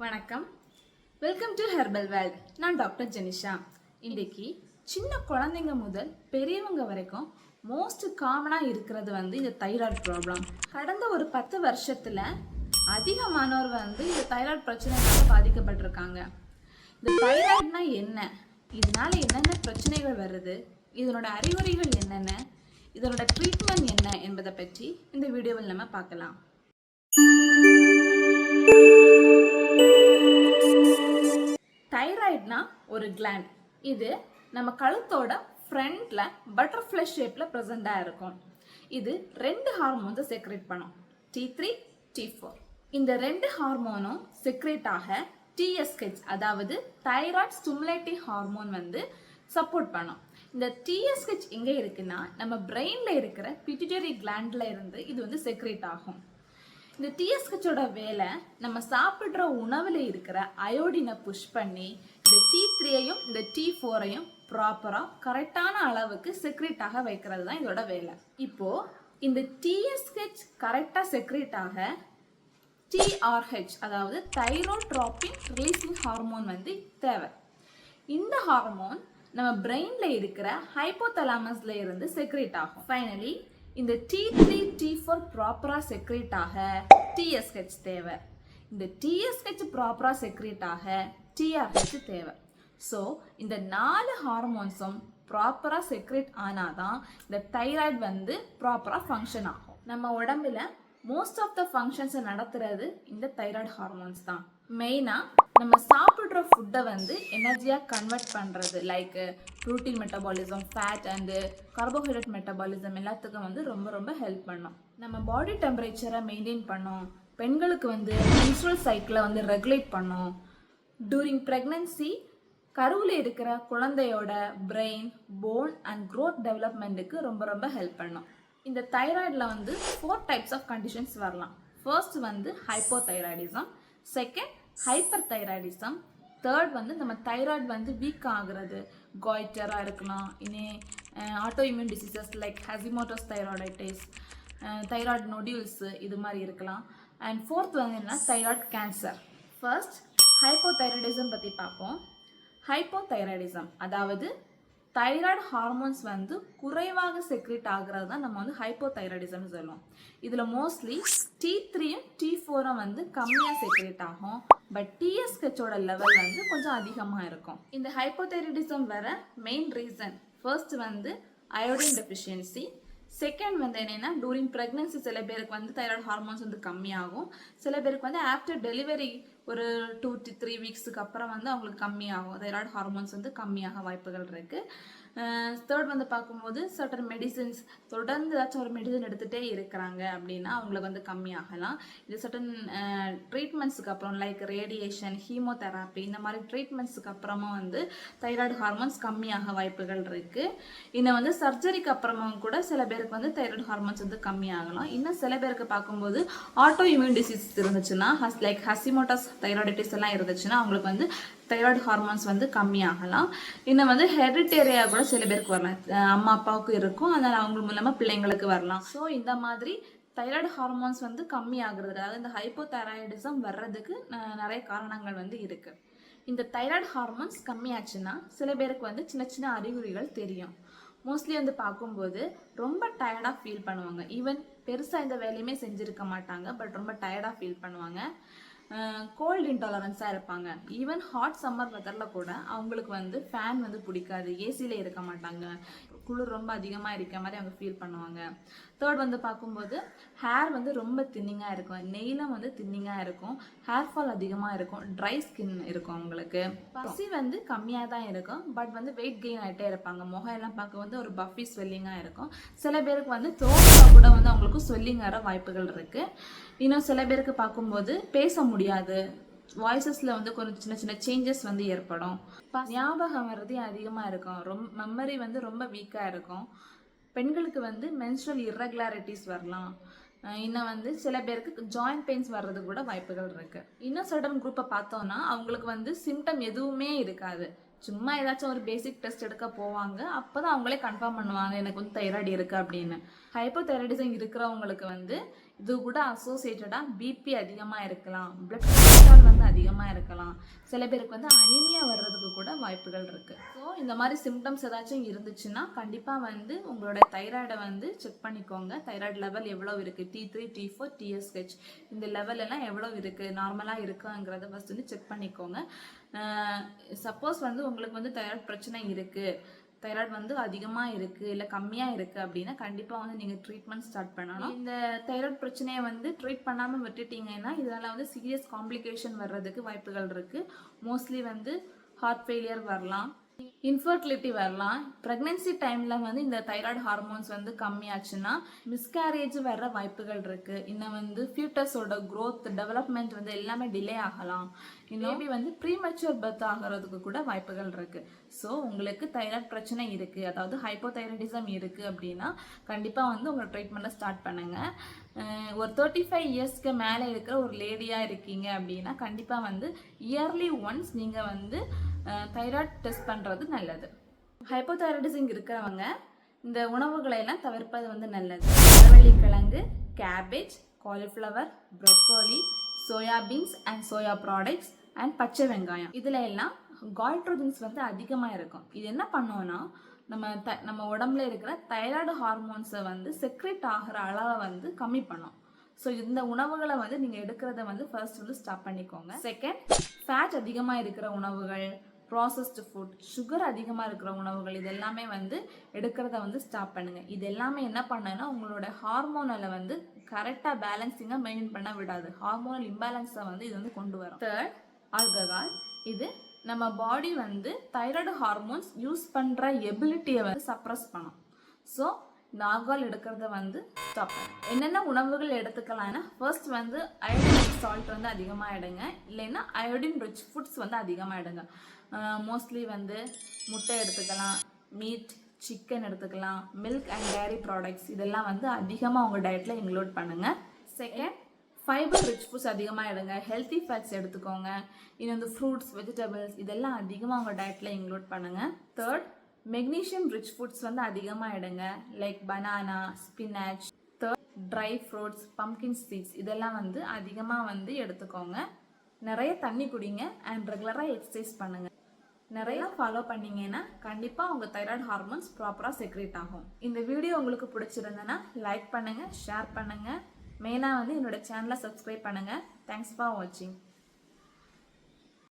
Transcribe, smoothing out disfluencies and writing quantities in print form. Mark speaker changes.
Speaker 1: வணக்கம், welcome to herbal world. நான் doctor Jenisha. இன்றைக்கி சின்ன குழந்தைங்க முதல் பெரியவங்க வரைக்கும் மோஸ்ட் காமனாக இருக்கிறது இந்த தைராய்டு ப்ராப்ளம். கடந்த ஒரு 10 வருஷத்தில் அதிகமானோர் இந்த தைராய்டு பிரச்சனைனால பாதிக்கப்பட்டிருக்காங்க. இந்த தைராய்டுனா என்ன, இதனால என்னென்ன பிரச்சனைகள் வருது, இதனோட அறிகுறிகள் என்னென்ன, இதனோட ட்ரீட்மெண்ட் என்ன என்பதை பற்றி இந்த வீடியோவில் நம்ம பார்க்கலாம். தைராய்டுனா ஒரு கிளாண்ட். இது நம்ம கழுத்தோட ஃப்ரண்ட்ல பட்டர்ஃப்ளை ஷேப்ல ப்ரெசண்டா இருக்கும். இது 2 ஹார்மோன்ஸை செக்ரேட் பண்ணும், T3, T4. இந்த 2 ஹார்மோனும் செக்ரேட் ஆக TSH, அதாவது தைராய்டு ஸ்டிமுலேட்டிங் ஹார்மோன் சப்போர்ட் பண்ணும். இந்த TSH எங்க இருக்குன்னா நம்ம பிரெயின்ல இருக்கிற பிட்யூட்டரி கிளாண்ட்ல இருந்து இது செக்ரேட் ஆகும். இந்த TSHோட வேலை நம்ம சாப்பிட்ற உணவுல இருக்கிற அயோடினை புஷ் பண்ணி இந்த T3ஐயும் இந்த T4ஐயும் ப்ராப்பரா கரெக்டான அளவுக்கு செக்ரேட் ஆக வைக்கிறது தான் இதோட வேலை. இப்போ இந்த TSH கரெக்டா செக்ரேட் ஆக TRH, அதாவது தைரோட்ரோபின் ரிலீசிங் ஹார்மோன் தேவை. இந்த ஹார்மோன் நம்ம பிரெயின்ல இருக்கிற ஹைப்போதலாமஸ்ல இருந்து செக்ரேட் ஆகும். ஃபைனலி இந்த T3, T4 ப்ராப்பரா செக்ரேட் ஆக TSH தேவை. இந்த TSH ப்ராப்பரா செக்ரேட் ஆக TRH தேவை. ஸோ இந்த 4 ஹார்மோன்ஸும் ப்ராப்பரா செக்ரேட் ஆனாதான் இந்த தைராய்டு ப்ராப்பரா ஃபங்க்ஷன் ஆகும். நம்ம உடம்புல மோஸ்ட் ஆஃப் த ஃபங்க்ஷன்ஸை நடத்துறது இந்த தைராய்டு ஹார்மோன்ஸ் தான். மெயினாக நம்ம சாப்பிட்ற ஃபுட்டை எனர்ஜியாக கன்வெர்ட் பண்ணுறது, like protein metabolism, fat and carbohydrate metabolism எல்லாத்துக்கும் ரொம்ப ரொம்ப ஹெல்ப் பண்ணும். நம்ம பாடி டெம்பரேச்சரை மெயின்டைன் பண்ணும். பெண்களுக்கு மென்ஸ்ட்ரல் சைக்கிளை ரெகுலேட் பண்ணும். டூரிங் ப்ரெக்னன்சி கருவில் இருக்கிற குழந்தையோட பிரெயின், போன் அண்ட் க்ரோத் டெவலப்மெண்ட்டுக்கு ரொம்ப ரொம்ப ஹெல்ப் பண்ணும். இந்த தைராய்டில் 4 டைப்ஸ் ஆஃப் கண்டிஷன்ஸ் வரலாம். First hypothyroidism, second hyperthyroidism, third நம்ம தைராய்டு வீக் ஆகுறது, காய்டராக இருக்கலாம், இனி autoimmune diseases like Hashimoto's thyroiditis, thyroid nodules இது மாதிரி இருக்கலாம். அண்ட் ஃபோர்த் என்ன தைராய்டு கேன்சர். ஃபர்ஸ்ட் ஹைப்போதைராய்டிசம் பற்றி பார்ப்போம். ஹைப்போதைராய்டிசம் அதாவது தைராய்டு ஹார்மோன்ஸ் குறைவாக செக்ரேட் ஆகிறது தான் நம்ம ஹைப்போதைராய்டிசம் சொல்லுவோம். இதில் மோஸ்ட்லி T3யும் T4ம் கம்மியாக செக்ரேட் ஆகும். பட் TSHோட லெவல் கொஞ்சம் அதிகமாக இருக்கும். இந்த ஹைப்போதைராய்டிசம் வர main reason first iodine deficiency, second என்னென்னா டூரிங் ப்ரெக்னன்சி சில பேருக்கு தைராய்டு ஹார்மோன்ஸ் கம்மியாகும். சில பேருக்கு ஆஃப்டர் டெலிவரி ஒரு 2 to 3 வீக்ஸுக்கு அப்புறம் அவங்களுக்கு கம்மியாகும். தைராய்டு ஹார்மோன்ஸ் கம்மியாக வாய்ப்புகள் இருக்குது. தேர்ட் பார்க்கும்போது சர்டன் மெடிசின்ஸ் தொடர்ந்து ஏதாச்சும் ஒரு மெடிசன் எடுத்துகிட்டே இருக்கிறாங்க அப்படின்னா அவங்களுக்கு கம்மியாகலாம். இது சர்டன் ட்ரீட்மெண்ட்ஸுக்கு அப்புறம் லைக் ரேடியேஷன், ஹீமோதெராப்பி இந்த மாதிரி ட்ரீட்மெண்ட்ஸுக்கு அப்புறமா தைராய்டு ஹார்மோன்ஸ் கம்மியாக வாய்ப்புகள் இருக்குது. இன்னும் சர்ஜரிக்கு அப்புறமா கூட சில பேருக்கு தைராய்டு ஹார்மோன்ஸ் கம்மியாகலாம். இன்னும் சில பேருக்கு பார்க்கும்போது ஆட்டோ இம்யூன் டிசீஸ் இருந்துச்சுன்னா, லைக் ஹசிமோட்டஸ் தைராய்டைட்டிஸ் எல்லாம் இருந்துச்சுன்னா அவங்களுக்கு தைராய்டு ஹார்மோன்ஸ் கம்மியாகலாம். இன்னும் ஹெரிட்டேரியா கூட சில பேருக்கு வரலாம். அம்மா அப்பாவுக்கு இருக்கும், அதனால் அவங்க மூலமாக பிள்ளைங்களுக்கு வரலாம். ஸோ இந்த மாதிரி தைராய்டு ஹார்மோன்ஸ் கம்மியாகிறது, அதாவது இந்த ஹைப்போதைராய்டிசம் வர்றதுக்கு நிறைய காரணங்கள் இருக்குது. இந்த தைராய்டு ஹார்மோன்ஸ் கம்மியாச்சுன்னா சில பேருக்கு சின்ன சின்ன அறிகுறிகள் தெரியும். மோஸ்ட்லி பார்க்கும்போது ரொம்ப டயர்டாக ஃபீல் பண்ணுவாங்க. ஈவன் பெருசாக இந்த வேலையுமே செஞ்சுருக்க மாட்டாங்க, பட் ரொம்ப டயர்டாக ஃபீல் பண்ணுவாங்க. கோல்டு இன்டாலரன்ஸாக இருப்பாங்க. ஈவன் ஹாட் சம்மர் வெதரில் கூட அவங்களுக்கு ஃபேன் பிடிக்காது, ஏசியில் இருக்க மாட்டாங்க, குளிர் ரொம்ப அதிகமாக இருக்க மாதிரி அவங்க ஃபீல் பண்ணுவாங்க. தேர்ட் பார்க்கும்போது ஹேர் ரொம்ப தின்னிங்காக இருக்கும், நெயிலும் தின்னிங்காக இருக்கும், ஹேர் ஃபால் அதிகமாக இருக்கும், ட்ரை ஸ்கின் இருக்கும். அவங்களுக்கு பசி கம்மியாக தான் இருக்கும், பட் வெயிட் கெயின் ஆகிட்டே இருப்பாங்க. முகம் எல்லாம் பார்க்க ஒரு பஃபி ஸ்வெல்லிங்காக இருக்கும். சில பேருக்கு த்ரோட்டில் கூட அவங்களுக்கு ஸ்வெல்லிங் வர வாய்ப்புகள் இருக்குது. இன்னும் சில பேருக்கு பார்க்கும்போது பேச முடியாது, வாய்ஸஸில் கொஞ்சம் சின்ன சின்ன சேஞ்சஸ் ஏற்படும். ஞாபகம் வர்றதே அதிகமாக இருக்கும், மெமரி ரொம்ப வீக்காக இருக்கும். பெண்களுக்கு மென்ஸ்ட்ரல் இர்ரெகுலாரிட்டிஸ் வரலாம். இன்னும் சில பேருக்கு ஜாயிண்ட் பெயின்ஸ் வர்றது கூட வாய்ப்புகள் இருக்குது. இன்னும் சர்டன் குரூப்பை பார்த்தோன்னா அவங்களுக்கு சிம்டம் எதுவுமே இருக்காது. சும்மா ஏதாச்சும் ஒரு பேசிக் டெஸ்ட் எடுக்க போவாங்க, அப்போ தான் அவங்களே கன்ஃபார்ம் பண்ணுவாங்க எனக்கு தைராய்டு இருக்குது அப்படின்னு. ஹைப்போதைராய்டிசம் இருக்கிறவங்களுக்கு இது கூட அசோசியேட்டடாக பிபி அதிகமாக இருக்கலாம், பிளட் கொலஸ்ட்ரால் அதிகமாக இருக்கலாம். இருக்கலாம். சில பேருக்கு வந்து அனீமியா வர்றதுக்கு கூட வாய்ப்புகள் இருக்குது. ஸோ இந்த மாதிரி சிம்டம்ஸ் ஏதாச்சும் இருந்துச்சுன்னா கண்டிப்பாக வந்து உங்களோட தைராய்டை வந்து செக் பண்ணிக்கோங்க. தைராய்டு லெவல் எவ்வளோ இருக்குது, T3, T4, TSH இந்த லெவல் எல்லாம் எவ்வளோ இருக்குது, நார்மலாக இருக்குங்கிறத ஃபஸ்ட் வந்து செக் பண்ணிக்கோங்க. சப்போஸ் வந்து உங்களுக்கு வந்து தைராய்டு பிரச்சனை இருக்குது, தைராய்டு வந்து அதிகமாக இருக்குது இல்லை கம்மியாக இருக்குது அப்படின்னா கண்டிப்பாக வந்து நீங்கள் ட்ரீட்மெண்ட் ஸ்டார்ட் பண்ணணும். இந்த தைராய்டு பிரச்சனையை வந்து ட்ரீட் பண்ணாமல் விட்டுட்டிங்கன்னா இதனால் வந்து சீரியஸ் காம்ப்ளிகேஷன் வர்றதுக்கு வாய்ப்புகள் இருக்குது. மோஸ்ட்லி வந்து ஹார்ட் ஃபெயிலியர் வரலாம், இன்ஃபர்டிலிட்டி வரலாம். ப்ரெக்னென்சி டைமில் வந்து இந்த தைராய்டு ஹார்மோன்ஸ் வந்து கம்மியாச்சுன்னா மிஸ்கேரேஜ் வர்ற வாய்ப்புகள் இருக்குது. இன்னும் வந்து ஃபியூட்டஸோட க்ரோத் டெவலப்மெண்ட் வந்து எல்லாமே டிலே ஆகலாம். இன்னும் வந்து ப்ரீமெச்சூர் பர்த் ஆகிறதுக்கு கூட வாய்ப்புகள் இருக்குது. ஸோ உங்களுக்கு தைராய்டு பிரச்சனை இருக்குது, அதாவது ஹைப்போதைராய்டிசம் இருக்குது அப்படின்னா கண்டிப்பாக வந்து உங்கள் ட்ரீட்மெண்ட்டை ஸ்டார்ட் பண்ணுங்கள். ஒரு 35 இயர்ஸ்க்கு மேலே இருக்கிற ஒரு லேடியாக இருக்கீங்க அப்படின்னா கண்டிப்பாக வந்து இயர்லி ஒன்ஸ் நீங்கள் வந்து தைராய்டு டெஸ்ட் பண்ணுறது நல்லது. ஹைப்போதைராய்டிசம் இருக்கிறவங்க இந்த உணவுகளை எல்லாம் தவிர்ப்பது வந்து நல்லது. மரவள்ளிக்கிழங்கு, cabbage, cauliflower, broccoli, soybeans and soya products and பச்சை வெங்காயம் இதில் எல்லாம் காய்ட்ரோஜன்ஸ் வந்து அதிகமாக இருக்கும். இது என்ன பண்ணோன்னா நம்ம உடம்புல இருக்கிற தைராய்டு ஹார்மோன்ஸை வந்து செக்ரேட் ஆகிற அளவை வந்து கம்மி பண்ணும். ஸோ இந்த உணவுகளை வந்து நீங்கள் எடுக்கிறத வந்து ஃபர்ஸ்ட் வந்து ஸ்டாப் பண்ணிக்கோங்க. செகண்ட், ஃபேட் அதிகமாக இருக்கிற உணவுகள், ப்ராசஸ்டு ஃபுட், சுகர் அதிகமாக இருக்கிற உணவுகள் இது எல்லாமே வந்து எடுக்கிறத வந்து ஸ்டாப் பண்ணுங்கள். இது எல்லாமே என்ன பண்ணுன்னா உங்களோட ஹார்மோனலை வந்து கரெக்டாக பேலன்சிங்காக மெயின்டைன் பண்ண விடாது. ஹார்மோனல் இம்பேலன்ஸை வந்து இது வந்து கொண்டு வரும். Third, alcohol. இது நம்ம பாடி வந்து தைராய்டு ஹார்மோன்ஸ் யூஸ் பண்ணுற எபிலிட்டியை வந்து சப்ரஸ் பண்ணும். ஸோ இந்த ஆல்கஹால் எடுக்கிறத வந்து ஸ்டாப் பண்ணும். என்னென்ன உணவுகள் எடுத்துக்கலாம்னா ஃபர்ஸ்ட் வந்து அயோடின் சால்ட் வந்து அதிகமாக எடுங்க, இல்லைன்னா அயோடின் ரிச் ஃபுட்ஸ் வந்து அதிகமாக எடுங்க. மோஸ்ட்லி வந்து முட்டை எடுத்துக்கலாம், மீட், சிக்கன் எடுத்துக்கலாம், மில்க் அண்ட் டேரி ப்ராடக்ட்ஸ் இதெல்லாம் வந்து அதிகமாக உங்கள் டயட்டில் இன்க்ளூட் பண்ணுங்கள். செகண்ட், ஃபைபர் ரிச் ஃபுட்ஸ் அதிகமாக எடுங்க, ஹெல்த்தி ஃபேட்ஸ் எடுத்துக்கோங்க. இன்னும் வந்து ஃப்ரூட்ஸ், வெஜிடபிள்ஸ் இதெல்லாம் அதிகமாக உங்கள் டயட்டில் இன்க்ளூட் பண்ணுங்கள். தேர்ட், மெக்னீஷியம் ரிச் ஃபுட்ஸ் வந்து அதிகமாக எடுங்க, like banana, spinach. Third, dry fruits, pumpkin seeds இதெல்லாம் வந்து அதிகமாக வந்து எடுத்துக்கோங்க. நிறைய தண்ணி குடிங்க அண்ட் ரெகுலராக எக்ஸசைஸ் பண்ணுங்கள். நிறையா ஃபாலோ பண்ணிங்கன்னா கண்டிப்பாக உங்கள் தைராய்டு ஹார்மோன்ஸ் ப்ராப்பராக செக்ரேட் ஆகும். இந்த வீடியோ உங்களுக்கு பிடிச்சிருந்ததுன்னா லைக் பண்ணுங்கள், ஷேர் பண்ணுங்கள், மெயினாக வந்து என்னோடய சேனலை சப்ஸ்கிரைப் பண்ணுங்கள். தேங்க்ஸ் ஃபார் வாட்சிங்.